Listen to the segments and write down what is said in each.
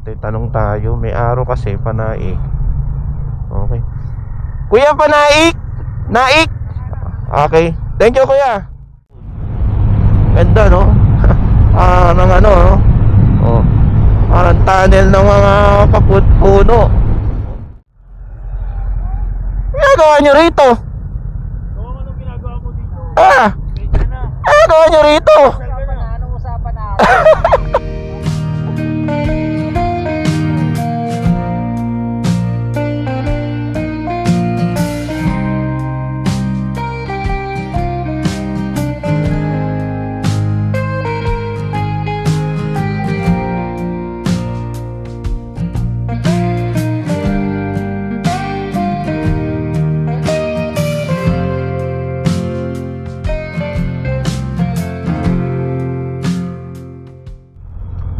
natin, tanong tayo. May araw kasi, Panaik. Okay. Kuya Panaik! Naik! Okay. Thank you, kuya. Ganda, no? Ng ano, no? Oh. Parang tunnel ng mga puno. Ginagawa nyo rito? Anong ginagawa mo dito? Medyo na. Ginagawa nyo rito? Anong usapan natin?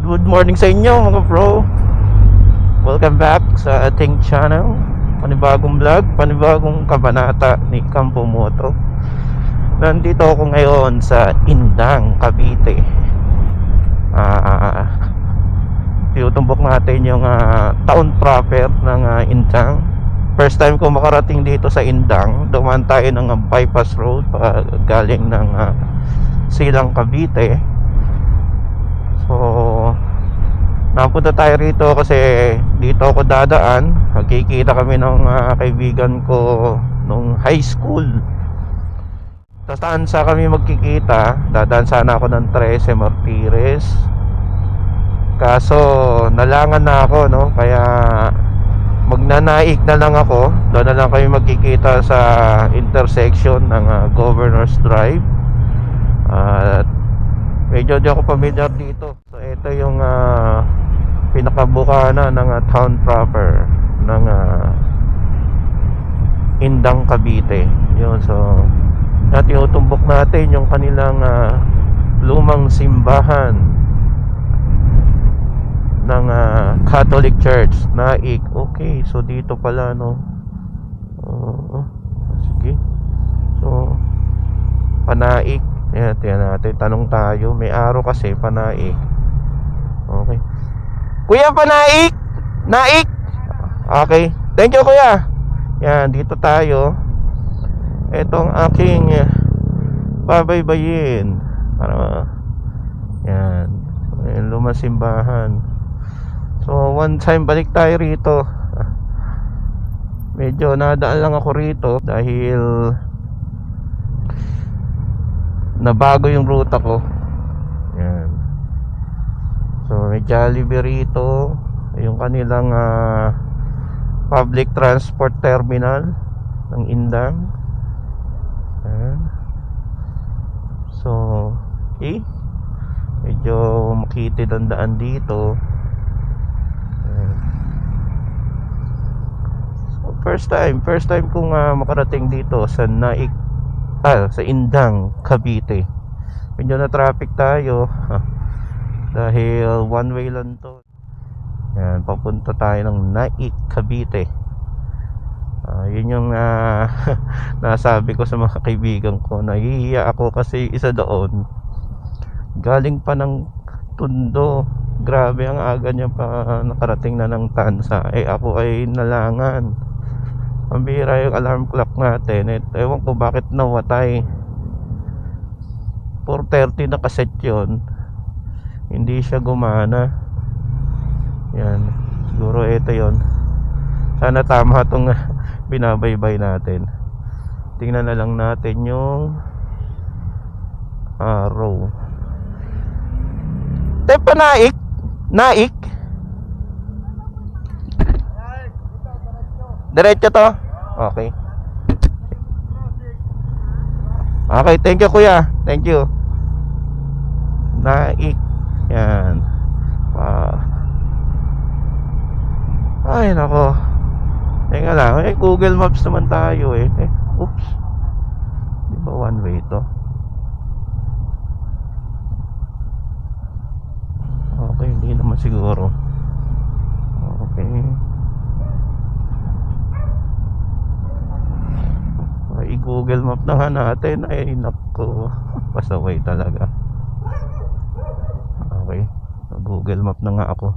Good morning sa inyo mga bro. Welcome back sa ating channel. Panibagong vlog, panibagong kabanata ni Campo Moto. Nandito ako ngayon sa Indang, Cavite. Tinutumbok natin yung town proper ng Indang. First time ko makarating dito sa Indang. Dumaan tayo ng bypass road galing ng Silang, Cavite. So napunta tayo rito kasi dito ako dadaan. Magkikita kami ng kaibigan ko nung high school. Saan sa kami magkikita? Dadaan sana ako ng 13 Martires. Kaso nalangan na ako, no? Kaya magnanaik na lang ako. Doon na lang kami magkikita sa intersection ng Governor's Drive. At medyo di ako pamilyar dito. So ito yung pinakabukana ng town proper ng Indang, Cavite. Yun, so tinutumbok natin yung kanilang lumang simbahan ng Catholic Church, Naik. Okay, so dito pala, no? Sige. So Panaik. Tingnan natin, tanong tayo. May araw kasi, Panaik. Okay. Kuya Panaik! Naik! Okay. Thank you, kuya. Yan, dito tayo. Itong aking babaybayin. Yan. Lumang simbahan. So, one time balik tayo rito. Medyo nadaan lang ako rito dahil nabago yung ruta ko. Yan. So may Jollibee rito. Yung kanilang public transport terminal ng Indang. Yan. So medyo makitid ang daan dito. Yan. So first time kong makarating dito sa Naik, sa Indang, Cavite. Medyo na traffic tayo dahil one way lang to. Yan, papunta tayo ng Naik, Cavite. Yun yung nasabi ko sa mga kaibigan ko. Nahihiya ako kasi isa doon galing pa ng Tondo. Grabe, ang aga niya pa nakarating na ng Tansa. Ako ay nalangan. Ang bihira yung alarm clock natin. Ewan ko bakit nawatay. 4:30 nakaset yun. Hindi siya gumana. Yan. Siguro ito yun. Sana tama itong binabaybay natin. Tingnan na lang natin yung araw. Tepa Naik? Naik? Diretso to? Okay. Okay, thank you kuya. Thank you. Naik. Yan. Ay nako. Teka lang, Google Maps naman tayo oops. Di ba one way to? Okay, hindi naman siguro. Okay. I-Google Map na nga natin. Ay nako, pasaway talaga. Okay, Google Map na nga ako.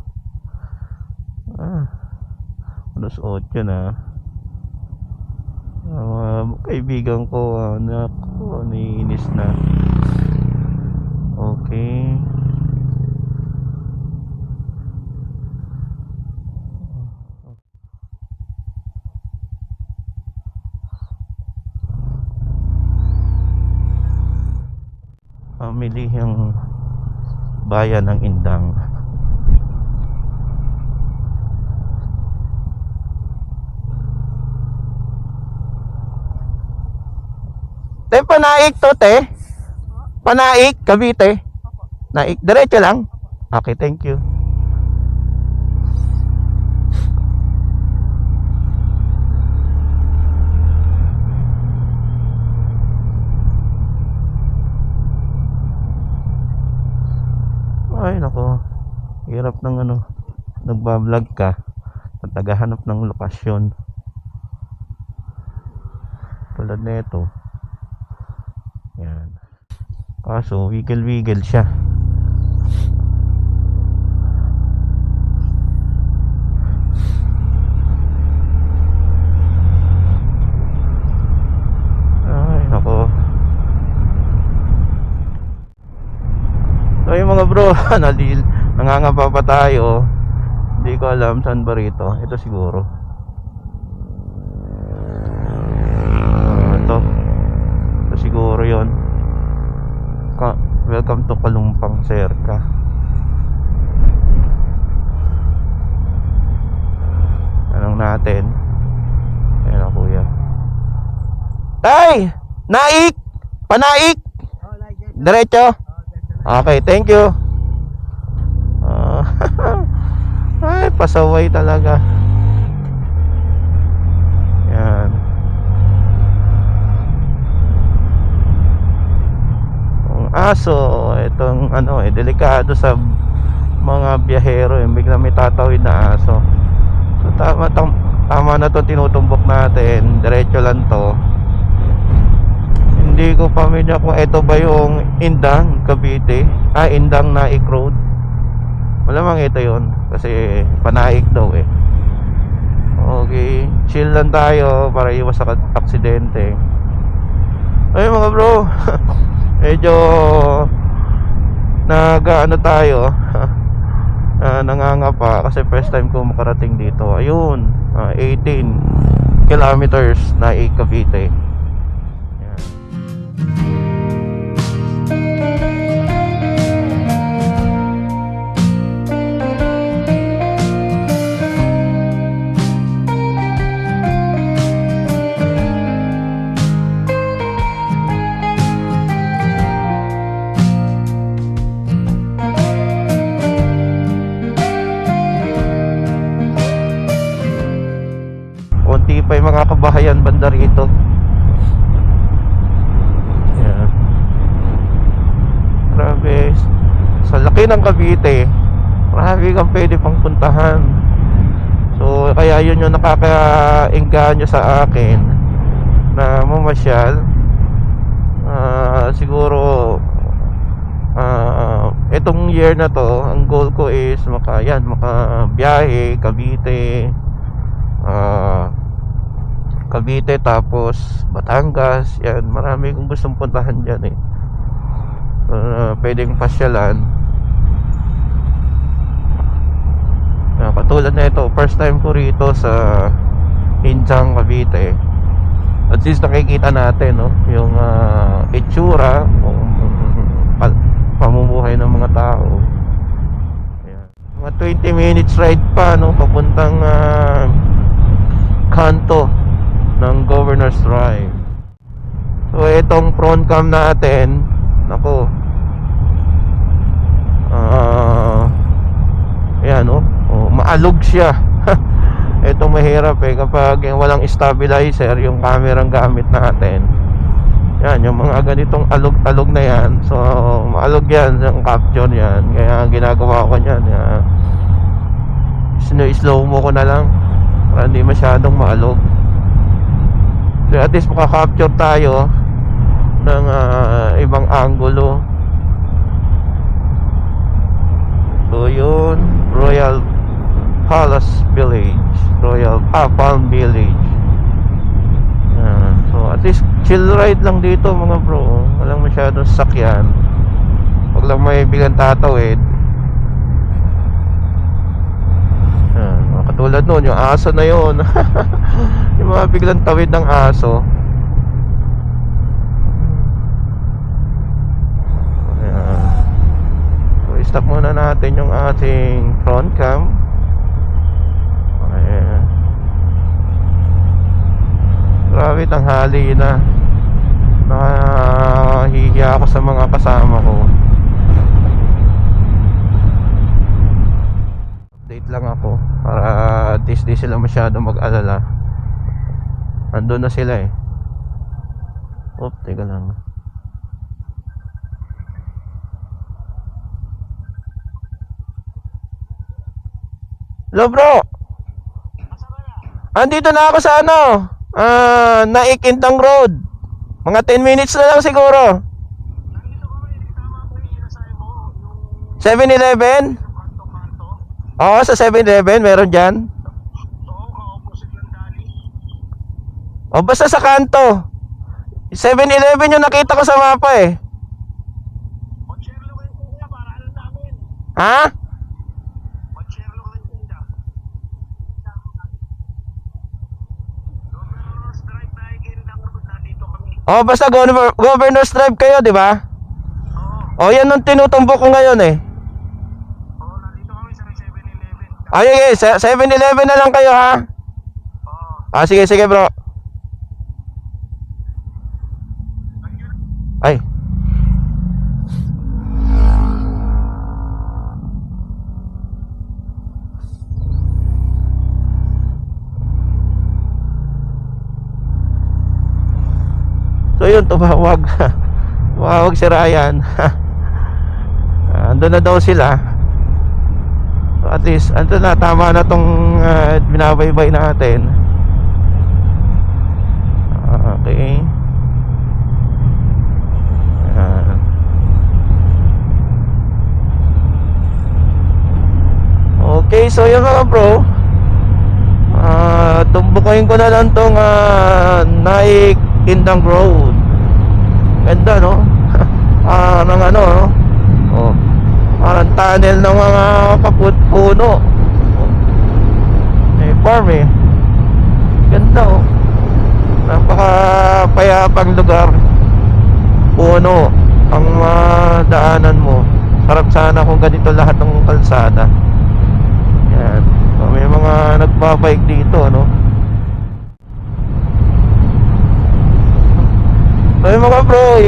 8 na. Kaibigan ko, naku, naiinis na. Okay. Pamilihang bayan ng Indang. Te, Panaik to, te? Panaik, Cavite? Naik, diretso lang? Okay, thank you. Ay, nako. Hirap ng nagbablog ka at naghahanap ng lokasyon. Tulad nito. Yan. Kaso, wiggle-wiggle siya. Ay, nako. So, yung mga bro, nangangapa pa tayo. Hindi ko alam saan ba rito. Ito siguro. Ito siguro yon. Welcome to Kalumpang Serka. Anong natin? Ayan o, kuya. Tay! Naik! Panaik! Diretso? Okay, thank you. Ay, pasaway talaga. Yan. Ang aso, itong delikado sa mga biyahero, bigla may tatawid na aso. So tama na 'to, tinutumbok natin. Diretso lang 'to. Hindi ko pamilya kung ito ba yung Indang, Cavite. Indang Naik Road. Malamang ito yun, kasi Panaik daw eh. Okay, chill lang tayo para iwas sa aksidente. Ay mga bro, medyo tayo nangangapa kasi first time ko makarating dito. Ayun, 18 kilometers Naik, Cavite. Yan. Konti pa yung mga kabahayan banda rito. Yan. Grabe. Sa laki ng Cavite, marami kang pwede pang puntahan. So kaya yun yung nakaka-engganyo sa akin na mamasyal. Siguro itong year na to, ang goal ko is makabiyahe Cavite tapos Batangas. Yan, marami kong gustong puntahan dyan eh. Pwedeng pasyalan. Katulad na ito, first time ko rito sa Inchang, Cavite. At least nakikita natin yung itsura, pamumuhay ng mga tao. Ayan. Mga 20 minutes ride pa papuntang kanto ng Governor's Drive. So itong front cam natin, nako, ayan maalog siya. Ito mahirap kapag walang stabilizer yung kamerang gamit natin. Yan, yung mga ganitong alog-alog na yan. So maalog yan, yung capture yan. Kaya ginagawa ko yan, slow mo ko na lang para hindi masyadong maalog. So at least makaka-capture tayo ng ibang angulo. So yun, Royal Palace Village, Palm Village. Yan. So at least chill ride lang dito mga bro. Walang masyadong sakyan. Huwag lang may bilang tatawid. Yan. Katulad nun, yung aso na yun. Yung mga biglang tawid ng aso. Ayan. So stop muna natin yung ating front cam. Ayan. Grabe, tanghali na. Nakahihiya ako sa mga kasama ko. Update lang ako para at least di sila masyado mag-alala. Andun na sila eh. Teka lang. Hello bro. Andito na ako sa Naikintang Road. Mga 10 minutes na lang siguro. 7-Eleven? Oo, sa 7-Eleven meron dyan. O basta sa kanto. 7-Eleven yung nakita ko sa mapa eh. Ha? Oh, basta Governor's Drive kayo, di ba? Oh, yan nung tinutumbok ko ngayon eh. Ay, sige, 7-Eleven na lang kayo ha. Sige, sige bro. Ay. So yun, tumawag. Tumawag si Ryan. Andun na daw sila. So at least, andun na, tama na tong binabaybay natin. Okay. Okay, so yun mga bro. Tumbukayin ko na lang tong Naikintang Road. Ganda no? Ng no? Oh. Parang tunnel ng mga kaput-puno. May farm eh. Ganda oh. Napaka-payapang lugar. Puno ang daanan mo. Sarap sana kung ganito lahat ng kalsada. Yan. So, may mga nagbabike dito no? So yung mga bro,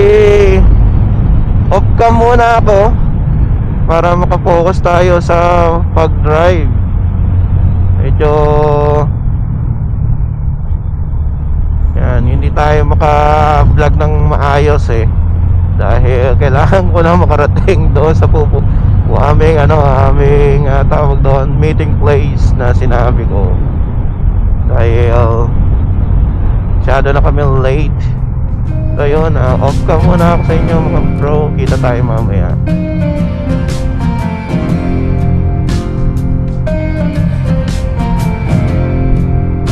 off cam muna ako para makapokus tayo sa pag-drive. Medyo yan, hindi tayo maka-vlog ng maayos eh. Dahil kailangan ko na makarating doon sa aming tawag doon, meeting place na sinabi ko. Dahil masyado na kami late. So yun, off cam muna ako sa inyo mga bro. Kita tayo mamaya.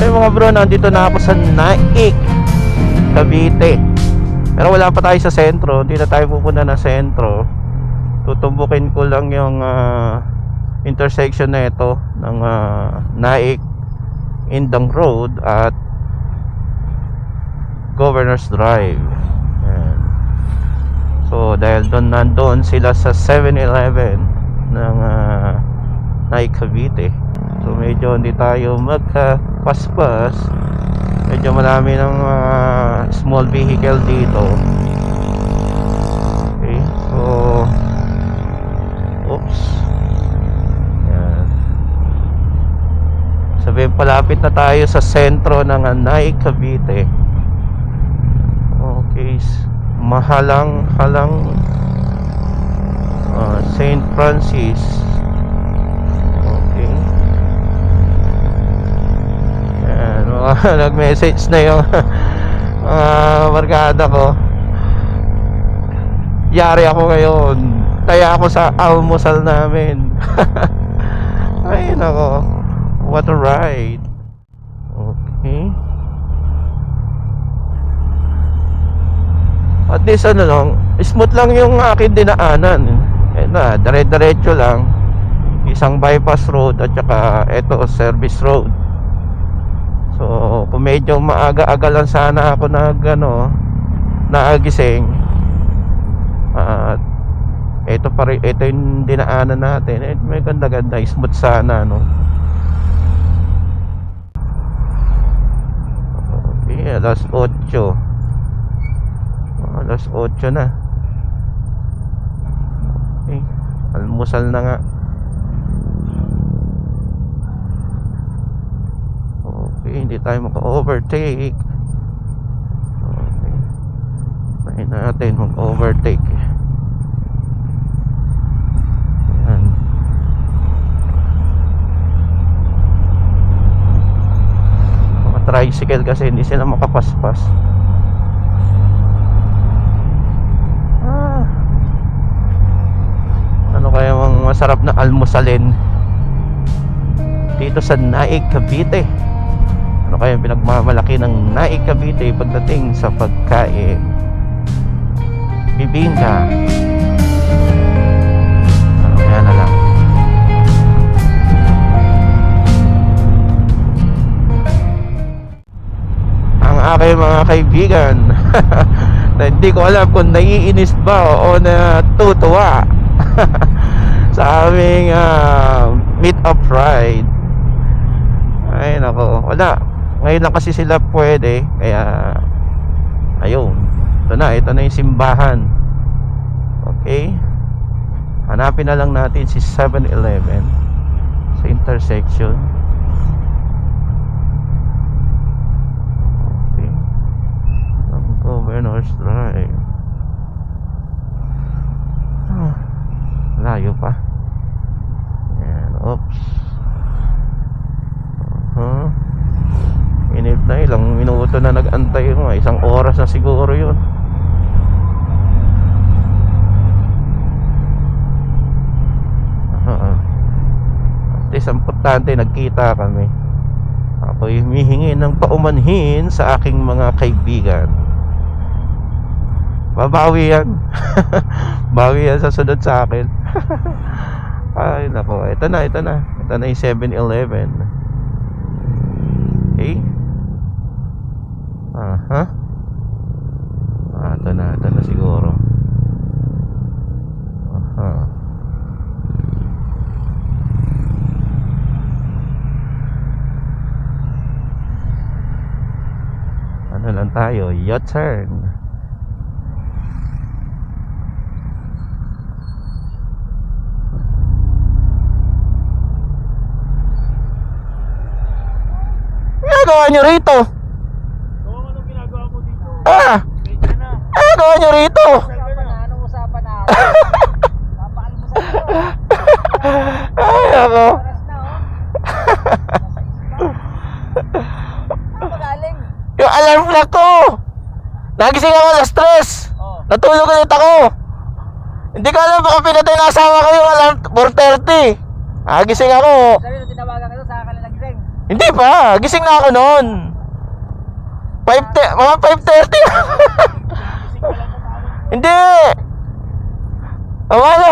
So mga bro, nandito na ako sa Naik, Cavite. Pero wala pa tayo sa sentro. Hindi na tayo pupunta na sentro. Tutumbukin ko lang yung intersection na ito ng Naik Indang Road at Governor's Drive. Ayan. So dahil nandun sila sa 7-Eleven ng Naik Cavite. So medyo hindi tayo magkapaspas. Medyo marami ng small vehicle dito. Okay, so oops. Ayan. Sabi palapit na tayo sa sentro ng Naik Cavite. Okay, Mahalang St. Francis. Okay. Yan, nag-message na yung barkada ko. Yari ako ngayon. Kaya ako sa almusal namin. Ay nako. What a ride. Okay. At least ano lang, smooth lang yung akin dinaanan. Eh na, dire-diretso lang. Isang bypass road at saka ito service road. So, kung medyo maaga-aga lang sana ako naagising. At ito pa rin, ito yung dinaanan natin. Eh, may ganda-ganda, smooth sana, no? Okay, alas 8. Alas 8 na. Okay, almusal na nga. Okay, hindi tayo maka-overtake. Okay, tayo natin mag-overtake. Ayan. Mga tricycle kasi hindi sila makapaspas. Ano kaya ang masarap na almusalin dito sa Naik, Cavite? Ano kaya ang pinagmamalaki ng Naik, Cavite pagdating sa pagkain? Bibingka. Ano kaya na lang? Ang aking mga kaibigan na hindi ko alam kung naiinis ba o natutuwa sa aming meet up ride. Ay nako, wala. Ngayon lang kasi sila pwede. Kaya ayun, ito na yung simbahan. Okay, hanapin na lang natin si 7-Eleven sa intersection. Okay, ang Governor's Drive. Layo pa. Ayan, oops. Inip na, ilang minuto na nag-antay mo. Isang oras na siguro yun. At least importante, nagkita kami. Ako'y humihingi ng paumanhin sa aking mga kaibigan. Babawi yan. Bawi yan sa sunod sa akin. Ay nako, ito na yung 7-Eleven. Okay. Aha. Ito na siguro. Aha. Ano lang tayo, your turn. Ginagawa nyo rito? Kung anong ginagawa mo dito? Medyo na. Ginagawa nyo rito? Anong usapan natin? Papaalmusal ko. Ay ako. Oras na, oh. Ano magaling? Yung alarm clock ko, nagising ako alas 3. Oh. Natulog ulit ako. Hindi ko alam baka pinatay na asawa ko yung alarm 4:30. Gising ako. Sabi nung tinawagan ka doon, saka ka nagising. Hindi pa, gising na ako noon. Mga 5:30. Hindi. Ano?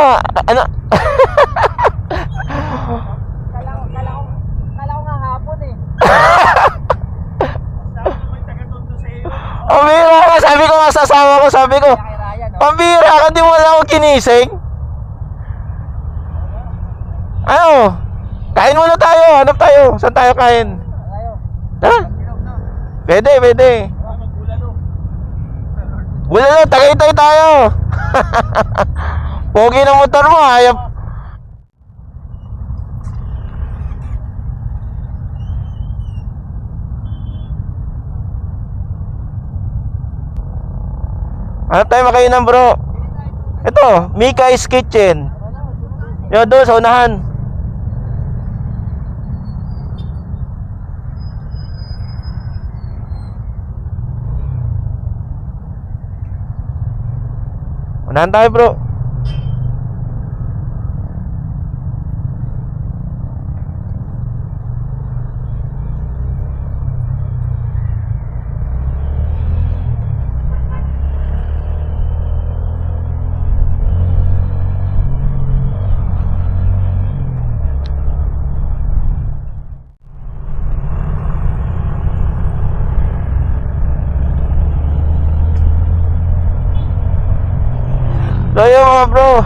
Kala ko nga hapon eh. Pambira ka, sabi ko nga sa asawa ko, sabi ko, Kaya kay Ryan, oh. pambira ka, di mo lang ako kinising. Ano? Kain muna tayo, hanap tayo. Saan tayo kain? Ayaw. Ha? Bilog na. Pwede. Magbulalo. Bulalo, Tagaytay tayo. Pogi ng motor mo, hayop. Ano tayo makainan, bro? Ito, Mika's Kitchen. Yo, doon sa unahan. Unahan tayo, bro. So yun mga bro.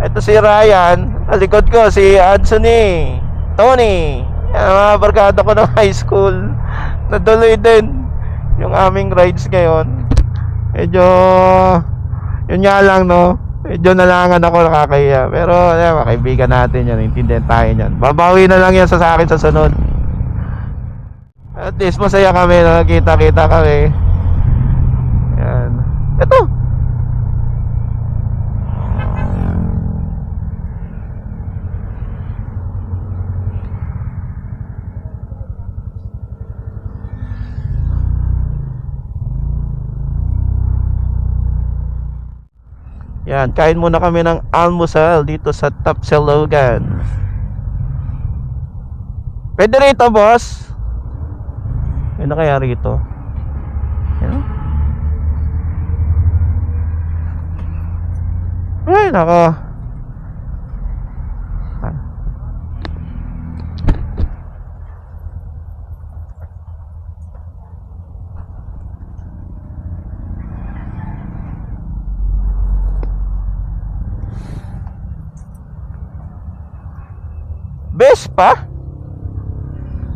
Ito si Ryan. Sa likod ko si Anthony, Tony. Yan, mga barkada ko ng high school. Natuloy din yung aming rides ngayon. Medyo yun nga lang no, medyo nalangan ako, nakakahiya. Pero yan, mga kaibigan natin yan, intindihan tayo yan. Babawi na lang yan sa akin sa sunod. At least masaya kami, nakakita-kita kami. Yan. Ito. Yan, kain muna kami ng almusal dito sa Tapsalogan. Pwede rito, boss? Ano kaya rito? Yan. Ay, nako. Vespa?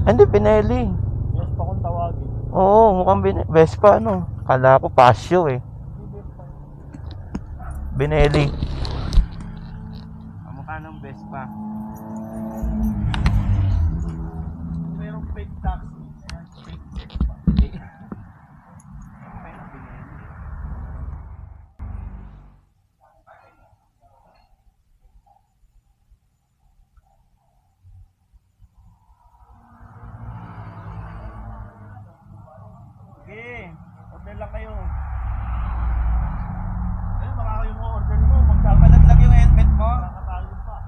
Hindi, Pinelli. Vespa kung tawagin. Oo, mukhang Vespa ano. Kala ko Pasio eh. Binelli. Kamukha ng Vespa. Merong fake taxi. Fake Vespa. Sige, order lang kayo. Ayun, baka kayo mo order mo. Magkakalaglag yung helmet mo. Nakakatayo pa.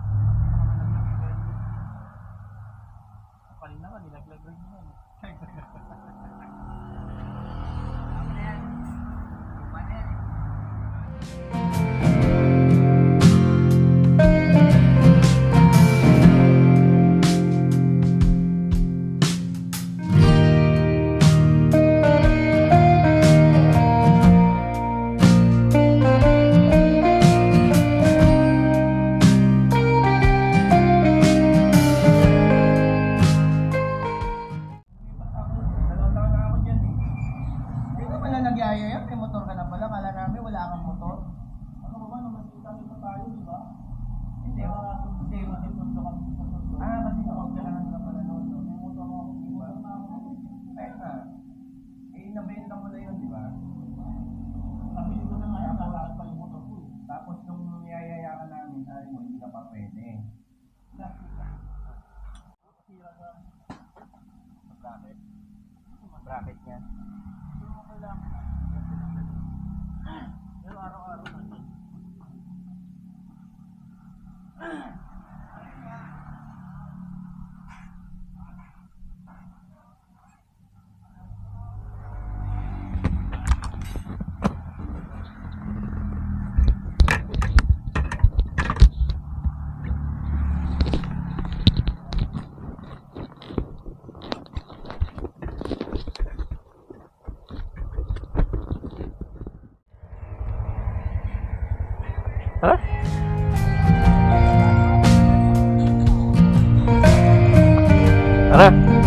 Kapanin naman, nilaglag-lag mo. Nagyaya yan, may motor ka na pala. Kala namin wala kang motor. Ano ba naman kita tayo, di ba? Hindi, masundo ka. Kasi nakapagkalahan ka pala noon. May motor ako, di ba? Ayun na. Nabenta mo na yun, di ba? Nabili ko na nga yan, nakalaan pa yung motor ko. Tapos nung niyayaya ka namin, sabi mo, hindi ka pa pwede. Bracket niya. Pero araw-araw na. Ha? Tara.